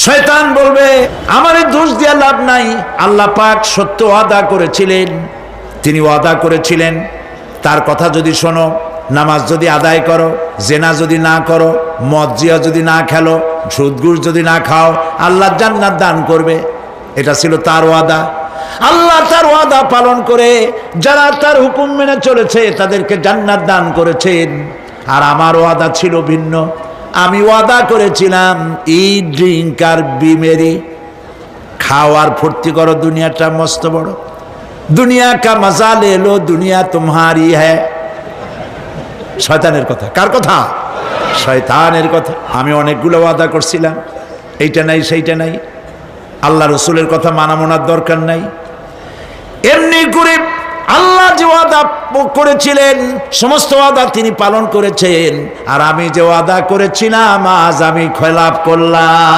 শয়তান বলবে আমারে দোষ দিয়ে লাভ নাই, আল্লাহ পাক সত্য ওয়াদা করেছিলেন, তিনি ওয়াদা করেছিলেন তার কথা যদি শোনো, নামাজ যদি আদায় করো, জেনা যদি না করো, মদ জিয়া যদি না খেলো, সুদ ঘুষ যদি না খাও, আল্লাহ জান্নাত দান করবে। এটা ছিল তার ওয়াদা। আল্লাহ তার ওয়াদা পালন করে যারা তার হুকুম মেনে চলেছে তাদেরকে জান্নাত দান করেছেন। আর আমার ওয়াদা ছিল ভিন্ন। আমি ওয়াদা করেছিলাম ইট ড্রিঙ্ক আর বি মেরি, খাও আর ফুর্তি করো, দুনিয়াটা মস্ত বড়, দুনিয়া কা মজা লে লো, দুনিয়া তোমারি হ্যায়। শয়তানের কথা। কার কথা? শয়তানের কথা। আমি অনেকগুলো ওয়াদা করছিলাম, এইটা নাই সেইটা নাই, আল্লাহ রসুলের কথা মানা মোনার দরকার নাই। এমনি করে আল্লাহ যে ওয়াদা করেছিলেন সমস্ত ওয়াদা তিনি পালন করেছেন, আর আমি যে ওয়াদা করেছিলাম আজ আমি খেলাপ করলাম।